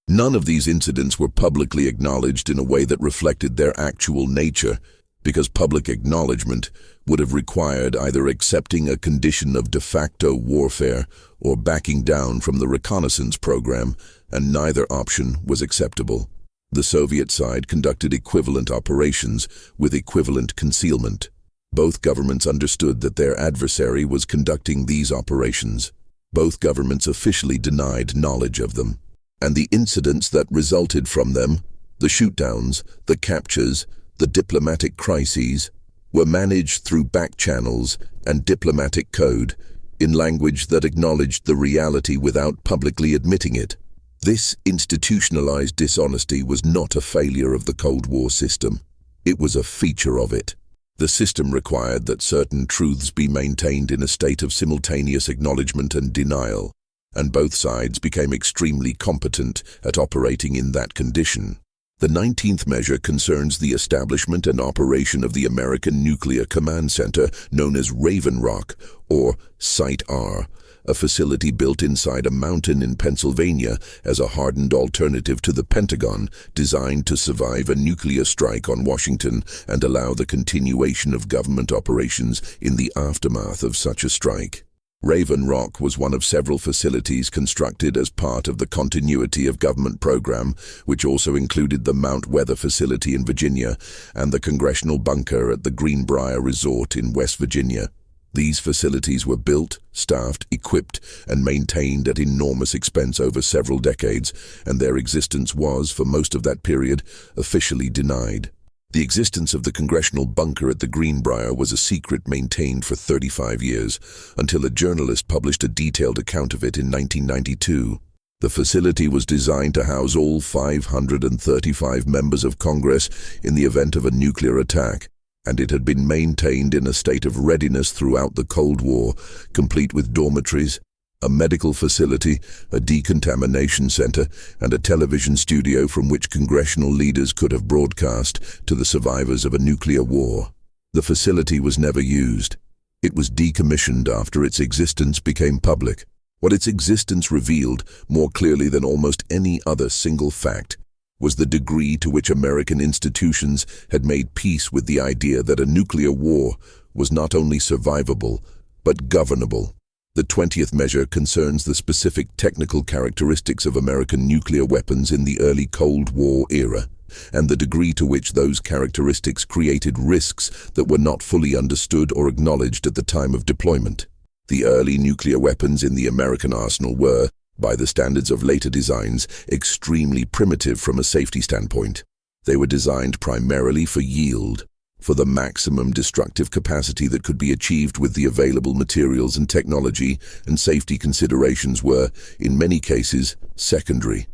None of these incidents were publicly acknowledged in a way that reflected their actual nature, because public acknowledgement would have required either accepting a condition of de facto warfare or backing down from the reconnaissance program, and neither option was acceptable. The Soviet side conducted equivalent operations with equivalent concealment. Both governments understood that their adversary was conducting these operations. Both governments officially denied knowledge of them. And the incidents that resulted from them, the shootdowns, the captures, the diplomatic crises, were managed through back channels and diplomatic code, in language that acknowledged the reality without publicly admitting it. This institutionalized dishonesty was not a failure of the Cold War system. It was a feature of it. The system required that certain truths be maintained in a state of simultaneous acknowledgement and denial, and both sides became extremely competent at operating in that condition. The 19th measure concerns the establishment and operation of the American Nuclear Command Center, known as Raven Rock, or Site R, a facility built inside a mountain in Pennsylvania as a hardened alternative to the Pentagon, designed to survive a nuclear strike on Washington and allow the continuation of government operations in the aftermath of such a strike. Raven Rock was one of several facilities constructed as part of the continuity of government program, which also included the Mount Weather facility in Virginia and the congressional bunker at the Greenbrier Resort in West Virginia. These facilities were built, staffed, equipped, and maintained at enormous expense over several decades, and their existence was, for most of that period, officially denied. The existence of the congressional bunker at the Greenbrier was a secret maintained for 35 years, until a journalist published a detailed account of it in 1992. The facility was designed to house all 535 members of Congress in the event of a nuclear attack, and it had been maintained in a state of readiness throughout the Cold War, complete with dormitories, a medical facility, a decontamination center, and a television studio from which congressional leaders could have broadcast to the survivors of a nuclear war. The facility was never used. It was decommissioned after its existence became public. What its existence revealed, more clearly than almost any other single fact, was the degree to which American institutions had made peace with the idea that a nuclear war was not only survivable, but governable. The 20th measure concerns the specific technical characteristics of American nuclear weapons in the early Cold War era, and the degree to which those characteristics created risks that were not fully understood or acknowledged at the time of deployment. The early nuclear weapons in the American arsenal were, by the standards of later designs, extremely primitive from a safety standpoint. They were designed primarily for yield, for the maximum destructive capacity that could be achieved with the available materials and technology, and safety considerations were, in many cases, secondary.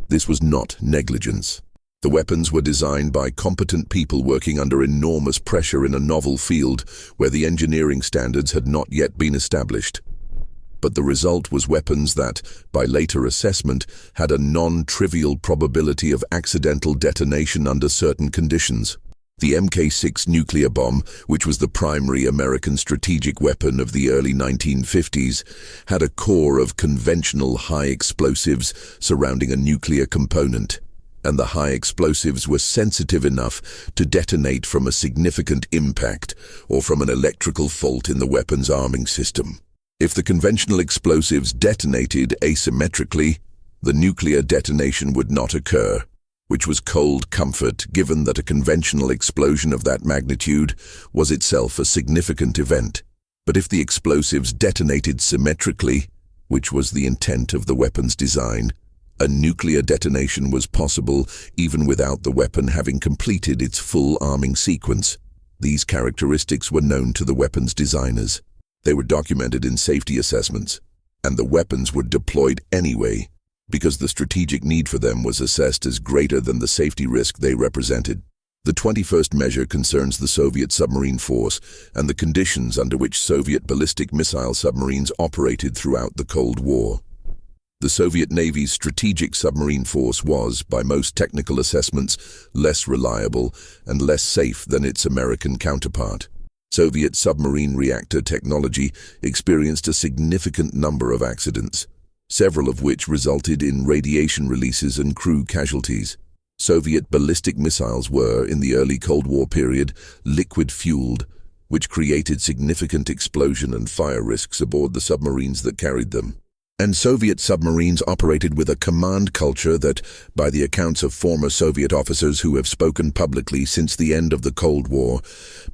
This was not negligence. The weapons were designed by competent people working under enormous pressure in a novel field where the engineering standards had not yet been established. But the result was weapons that, by later assessment, had a non-trivial probability of accidental detonation under certain conditions. The Mk6 nuclear bomb, which was the primary American strategic weapon of the early 1950s, had a core of conventional high explosives surrounding a nuclear component, and the high explosives were sensitive enough to detonate from a significant impact or from an electrical fault in the weapon's arming system. If the conventional explosives detonated asymmetrically, the nuclear detonation would not occur, which was cold comfort given that a conventional explosion of that magnitude was itself a significant event. But if the explosives detonated symmetrically, which was the intent of the weapon's design, a nuclear detonation was possible even without the weapon having completed its full arming sequence. These characteristics were known to the weapon's designers. They were documented in safety assessments, and the weapons were deployed anyway, because the strategic need for them was assessed as greater than the safety risk they represented. The 21st measure concerns the Soviet submarine force and the conditions under which Soviet ballistic missile submarines operated throughout the Cold War. The Soviet Navy's strategic submarine force was, by most technical assessments, less reliable and less safe than its American counterpart. Soviet submarine reactor technology experienced a significant number of accidents, several of which resulted in radiation releases and crew casualties. Soviet ballistic missiles were, in the early Cold War period, liquid-fueled, which created significant explosion and fire risks aboard the submarines that carried them. And Soviet submarines operated with a command culture that, by the accounts of former Soviet officers who have spoken publicly since the end of the Cold War,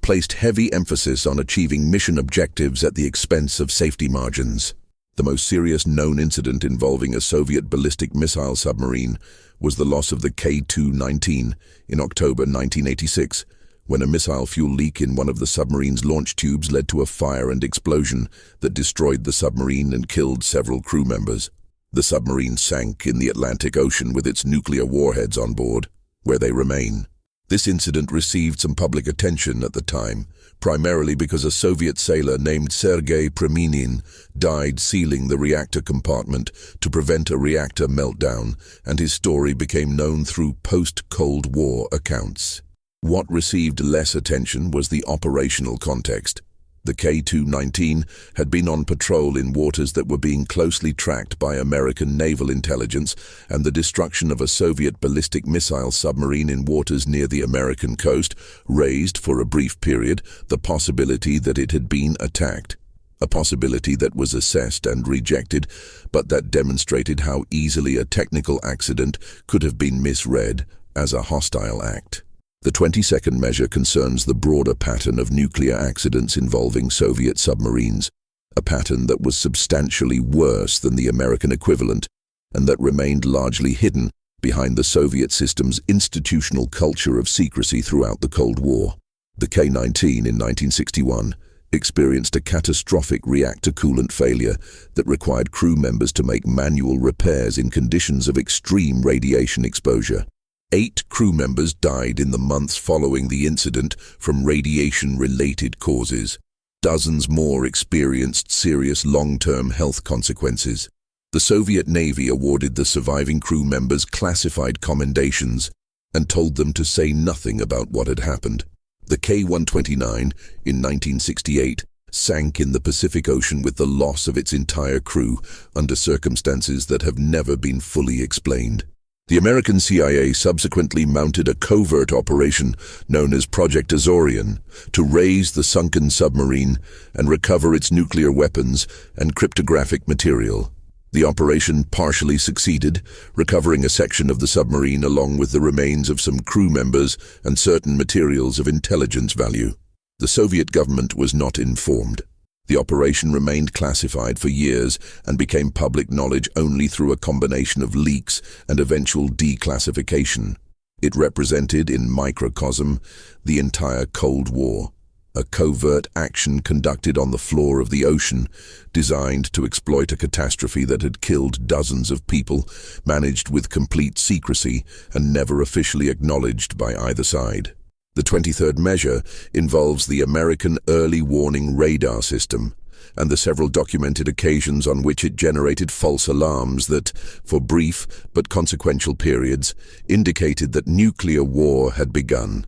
placed heavy emphasis on achieving mission objectives at the expense of safety margins. The most serious known incident involving a Soviet ballistic missile submarine was the loss of the K-2-19 in October 1986, when a missile fuel leak in one of the submarine's launch tubes led to a fire and explosion that destroyed the submarine and killed several crew members. The submarine sank in the Atlantic Ocean with its nuclear warheads on board, where they remain. This incident received some public attention at the time, primarily because a Soviet sailor named Sergei Preminin died sealing the reactor compartment to prevent a reactor meltdown, and his story became known through post-Cold War accounts. What received less attention was the operational context. The K-2-19 had been on patrol in waters that were being closely tracked by American naval intelligence, and the destruction of a Soviet ballistic missile submarine in waters near the American coast raised, for a brief period, the possibility that it had been attacked. A possibility that was assessed and rejected, but that demonstrated how easily a technical accident could have been misread as a hostile act. The 22nd measure concerns the broader pattern of nuclear accidents involving Soviet submarines, a pattern that was substantially worse than the American equivalent, and that remained largely hidden behind the Soviet system's institutional culture of secrecy throughout the Cold War. The K-19 in 1961 experienced a catastrophic reactor coolant failure that required crew members to make manual repairs in conditions of extreme radiation exposure. 8 crew members died in the months following the incident from radiation-related causes. Dozens more experienced serious long-term health consequences. The Soviet Navy awarded the surviving crew members classified commendations and told them to say nothing about what had happened. The K-129 in 1968 sank in the Pacific Ocean with the loss of its entire crew under circumstances that have never been fully explained. The American CIA subsequently mounted a covert operation known as Project Azorian to raise the sunken submarine and recover its nuclear weapons and cryptographic material. The operation partially succeeded, recovering a section of the submarine along with the remains of some crew members and certain materials of intelligence value. The Soviet government was not informed. The operation remained classified for years and became public knowledge only through a combination of leaks and eventual declassification. It represented, in microcosm, the entire Cold War, a covert action conducted on the floor of the ocean, designed to exploit a catastrophe that had killed dozens of people, managed with complete secrecy and never officially acknowledged by either side. The 23rd measure involves the American early warning radar system and the several documented occasions on which it generated false alarms that, for brief but consequential periods, indicated that nuclear war had begun.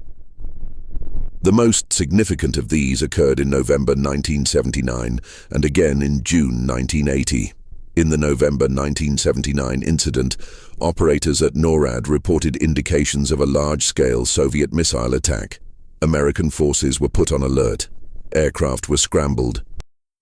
The most significant of these occurred in November 1979 and again in June 1980. In the November 1979 incident, operators at NORAD reported indications of a large-scale Soviet missile attack. American forces were put on alert. Aircraft were scrambled.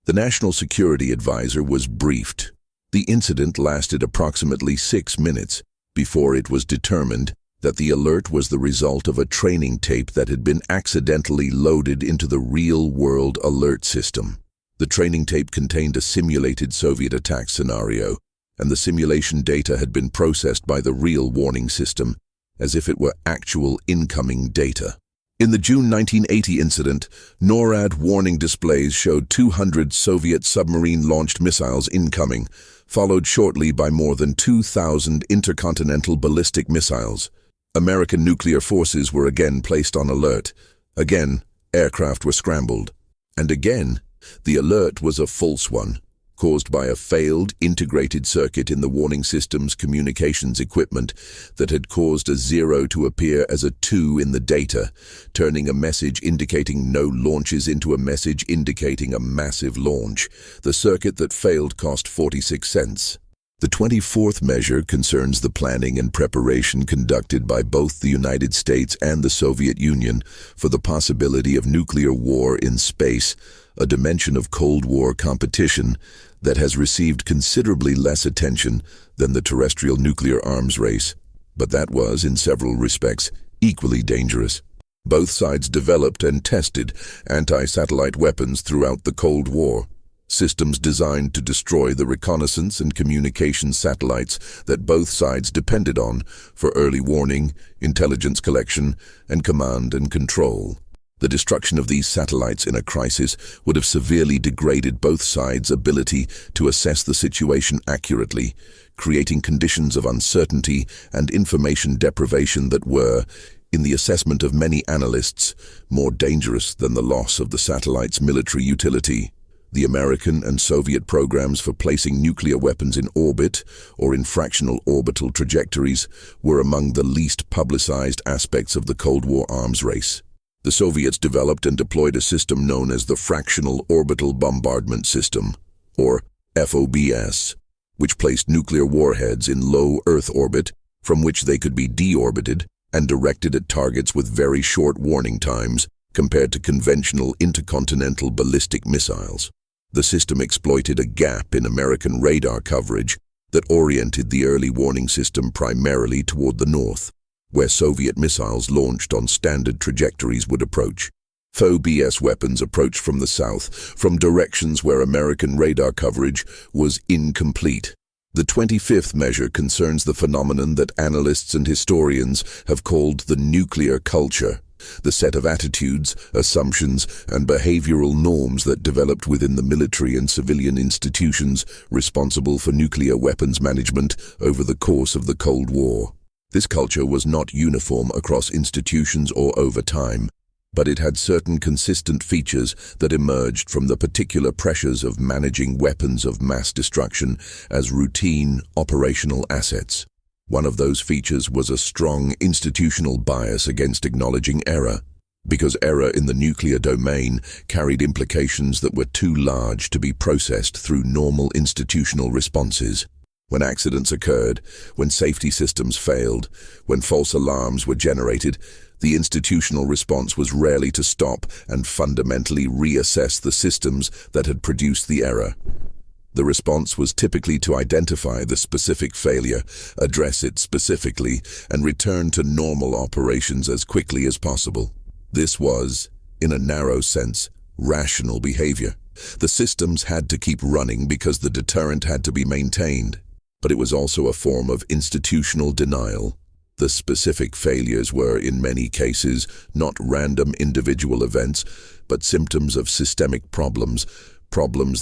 The National Security Advisor was briefed. The incident lasted approximately 6 minutes before it was determined that the alert was the result of a training tape that had been accidentally loaded into the real-world alert system. The training tape contained a simulated Soviet attack scenario, and the simulation data had been processed by the real warning system as if it were actual incoming data. In the June 1980 incident, NORAD warning displays showed 200 Soviet submarine-launched missiles incoming, followed shortly by more than 2,000 intercontinental ballistic missiles. American nuclear forces were again placed on alert. Again, aircraft were scrambled. And again, the alert was a false one, caused by a failed integrated circuit in the warning system's communications equipment that had caused a 0 to appear as a 2 in the data, turning a message indicating no launches into a message indicating a massive launch. The circuit that failed cost 46 cents. The 24th measure concerns the planning and preparation conducted by both the United States and the Soviet Union for the possibility of nuclear war in space, a dimension of Cold War competition that has received considerably less attention than the terrestrial nuclear arms race, but that was, in several respects, equally dangerous. Both sides developed and tested anti-satellite weapons throughout the Cold War, systems designed to destroy the reconnaissance and communications satellites that both sides depended on for early warning, intelligence collection, and command and control. The destruction of these satellites in a crisis would have severely degraded both sides' ability to assess the situation accurately, creating conditions of uncertainty and information deprivation that were, in the assessment of many analysts, more dangerous than the loss of the satellite's military utility. The American and Soviet programs for placing nuclear weapons in orbit or in fractional orbital trajectories were among the least publicized aspects of the Cold War arms race. The Soviets developed and deployed a system known as the Fractional Orbital Bombardment System, or FOBS, which placed nuclear warheads in low Earth orbit from which they could be deorbited and directed at targets with very short warning times compared to conventional intercontinental ballistic missiles. The system exploited a gap in American radar coverage that oriented the early warning system primarily toward the north, where Soviet missiles launched on standard trajectories would approach. FOBS weapons approached from the south, from directions where American radar coverage was incomplete. The 25th measure concerns the phenomenon that analysts and historians have called the nuclear culture, the set of attitudes, assumptions, and behavioral norms that developed within the military and civilian institutions responsible for nuclear weapons management over the course of the Cold War. This culture was not uniform across institutions or over time, but it had certain consistent features that emerged from the particular pressures of managing weapons of mass destruction as routine operational assets. One of those features was a strong institutional bias against acknowledging error, because error in the nuclear domain carried implications that were too large to be processed through normal institutional responses. When accidents occurred, when safety systems failed, when false alarms were generated, the institutional response was rarely to stop and fundamentally reassess the systems that had produced the error. The response was typically to identify the specific failure, address it specifically, and return to normal operations as quickly as possible. This was, in a narrow sense, rational behavior. The systems had to keep running because the deterrent had to be maintained. But it was also a form of institutional denial. The specific failures were, in many cases, not random individual events, but symptoms of systemic problems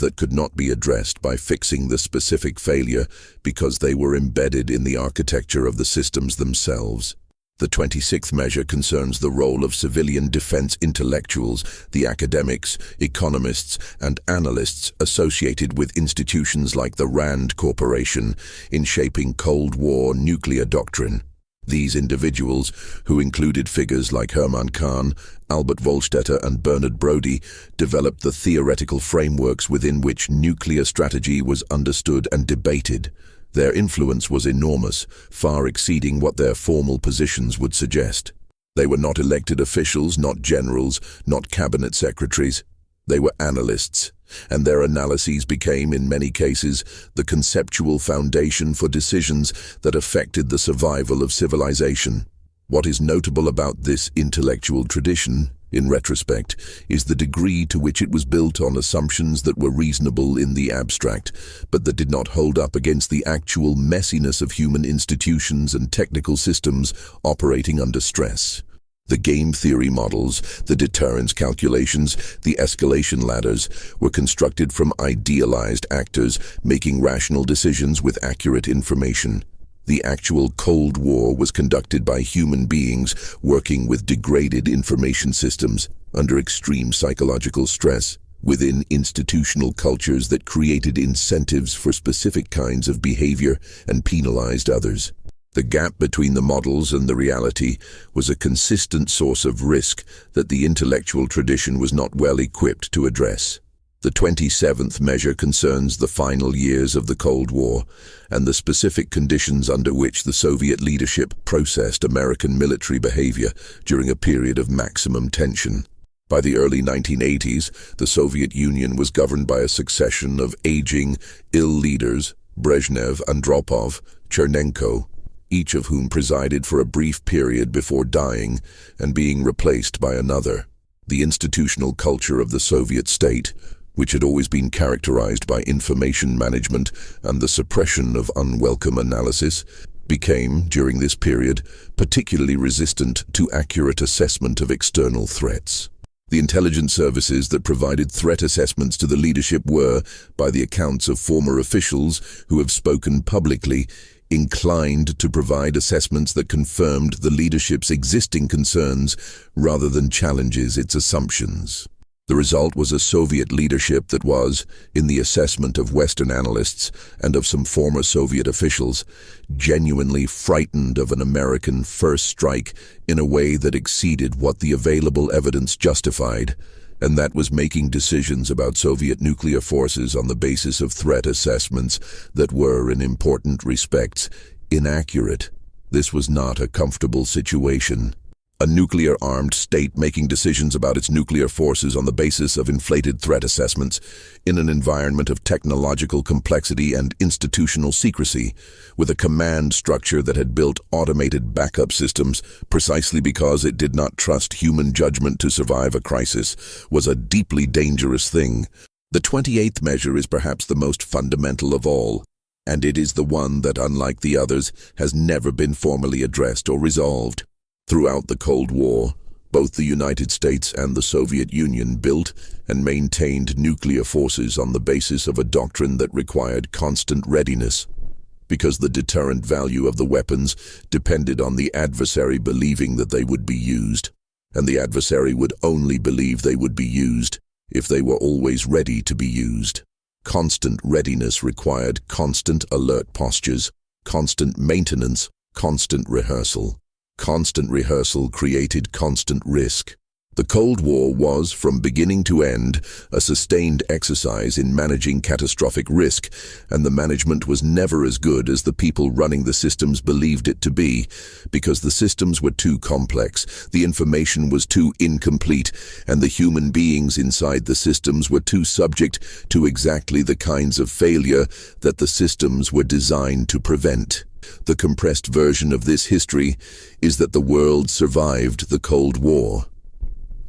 that could not be addressed by fixing the specific failure because they were embedded in the architecture of the systems themselves. The 26th measure concerns the role of civilian defense intellectuals, the academics, economists, and analysts associated with institutions like the RAND Corporation in shaping Cold War nuclear doctrine. These individuals, who included figures like Hermann Kahn, Albert Wohlstetter, and Bernard Brodie, developed the theoretical frameworks within which nuclear strategy was understood and debated. Their influence was enormous, far exceeding what their formal positions would suggest. They were not elected officials, not generals, not cabinet secretaries. They were analysts, and their analyses became, in many cases, the conceptual foundation for decisions that affected the survival of civilization. What is notable about this intellectual tradition, in retrospect, is the degree to which it was built on assumptions that were reasonable in the abstract, but that did not hold up against the actual messiness of human institutions and technical systems operating under stress. The game theory models, the deterrence calculations, the escalation ladders were constructed from idealized actors making rational decisions with accurate information. The actual Cold War was conducted by human beings working with degraded information systems under extreme psychological stress, within institutional cultures that created incentives for specific kinds of behavior and penalized others. The gap between the models and the reality was a consistent source of risk that the intellectual tradition was not well equipped to address. The 27th measure concerns the final years of the Cold War and the specific conditions under which the Soviet leadership processed American military behavior during a period of maximum tension. By the early 1980s, the Soviet Union was governed by a succession of aging, ill leaders, Brezhnev, Andropov, Chernenko, each of whom presided for a brief period before dying and being replaced by another. The institutional culture of the Soviet state, which had always been characterized by information management and the suppression of unwelcome analysis, became, during this period, particularly resistant to accurate assessment of external threats. The intelligence services that provided threat assessments to the leadership were, by the accounts of former officials who have spoken publicly, inclined to provide assessments that confirmed the leadership's existing concerns rather than challenges its assumptions. The result was a Soviet leadership that was, in the assessment of Western analysts and of some former Soviet officials, genuinely frightened of an American first strike in a way that exceeded what the available evidence justified, and that was making decisions about Soviet nuclear forces on the basis of threat assessments that were, in important respects, inaccurate. This was not a comfortable situation. A nuclear-armed state making decisions about its nuclear forces on the basis of inflated threat assessments in an environment of technological complexity and institutional secrecy, with a command structure that had built automated backup systems precisely because it did not trust human judgment to survive a crisis, was a deeply dangerous thing. The 28th measure is perhaps the most fundamental of all, and it is the one that, unlike the others, has never been formally addressed or resolved. Throughout the Cold War, both the United States and the Soviet Union built and maintained nuclear forces on the basis of a doctrine that required constant readiness, because the deterrent value of the weapons depended on the adversary believing that they would be used, and the adversary would only believe they would be used if they were always ready to be used. Constant readiness required constant alert postures, constant maintenance, constant rehearsal. Constant rehearsal created constant risk. The Cold War was, from beginning to end, a sustained exercise in managing catastrophic risk, and the management was never as good as the people running the systems believed it to be, because the systems were too complex, the information was too incomplete, and the human beings inside the systems were too subject to exactly the kinds of failure that the systems were designed to prevent. The compressed version of this history is that the world survived the Cold War.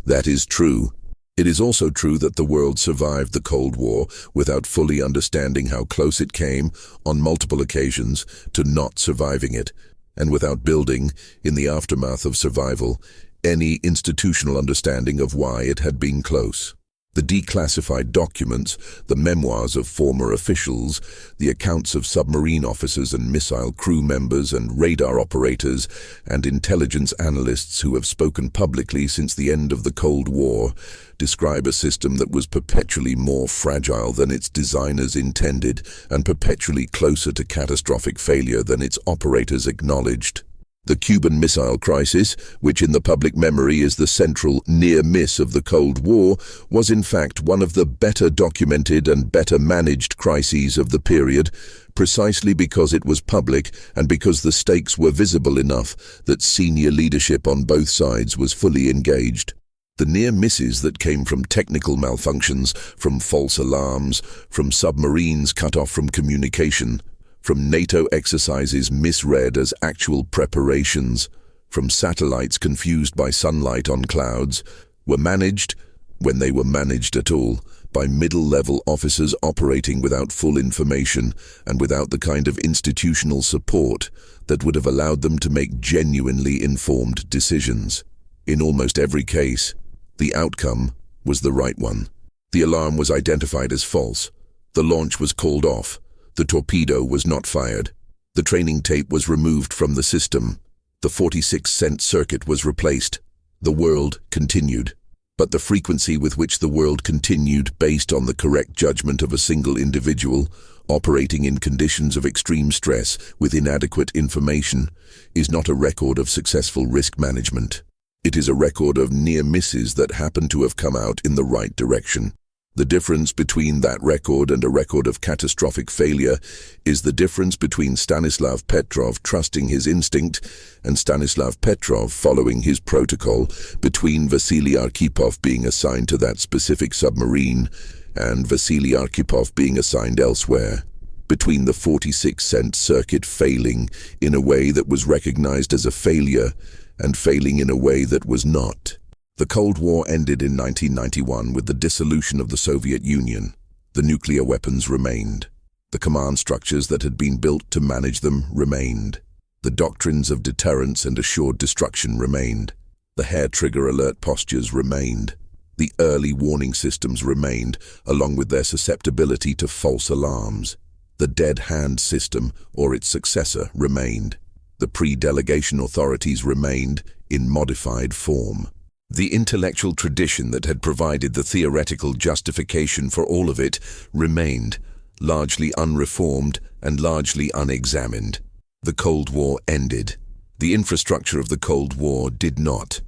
That is true. It is also true that the world survived the Cold War without fully understanding how close it came, on multiple occasions, to not surviving it, and without building, in the aftermath of survival, any institutional understanding of why it had been close. The declassified documents, the memoirs of former officials, the accounts of submarine officers and missile crew members and radar operators and intelligence analysts who have spoken publicly since the end of the Cold War describe a system that was perpetually more fragile than its designers intended and perpetually closer to catastrophic failure than its operators acknowledged. The Cuban Missile Crisis, which in the public memory is the central near-miss of the Cold War, was in fact one of the better documented and better managed crises of the period, precisely because it was public and because the stakes were visible enough that senior leadership on both sides was fully engaged. The near misses that came from technical malfunctions, from false alarms, from submarines cut off from communication, from NATO exercises misread as actual preparations, from satellites confused by sunlight on clouds, were managed, when they were managed at all, by middle-level officers operating without full information and without the kind of institutional support that would have allowed them to make genuinely informed decisions. In almost every case, the outcome was the right one. The alarm was identified as false. The launch was called off. The torpedo was not fired. The training tape was removed from the system. The 46-cent circuit was replaced. The world continued. But the frequency with which the world continued, based on the correct judgment of a single individual, operating in conditions of extreme stress with inadequate information, is not a record of successful risk management. It is a record of near misses that happen to have come out in the right direction. The difference between that record and a record of catastrophic failure is the difference between Stanislav Petrov trusting his instinct and Stanislav Petrov following his protocol, between Vasily Arkhipov being assigned to that specific submarine and Vasily Arkhipov being assigned elsewhere, between the 46-cent circuit failing in a way that was recognized as a failure and failing in a way that was not. The Cold War ended in 1991 with the dissolution of the Soviet Union. The nuclear weapons remained. The command structures that had been built to manage them remained. The doctrines of deterrence and assured destruction remained. The hair-trigger alert postures remained. The early warning systems remained, along with their susceptibility to false alarms. The dead hand system, or its successor, remained. The pre-delegation authorities remained, in modified form. The intellectual tradition that had provided the theoretical justification for all of it remained, largely unreformed and largely unexamined. The Cold War ended. The infrastructure of the Cold War did not.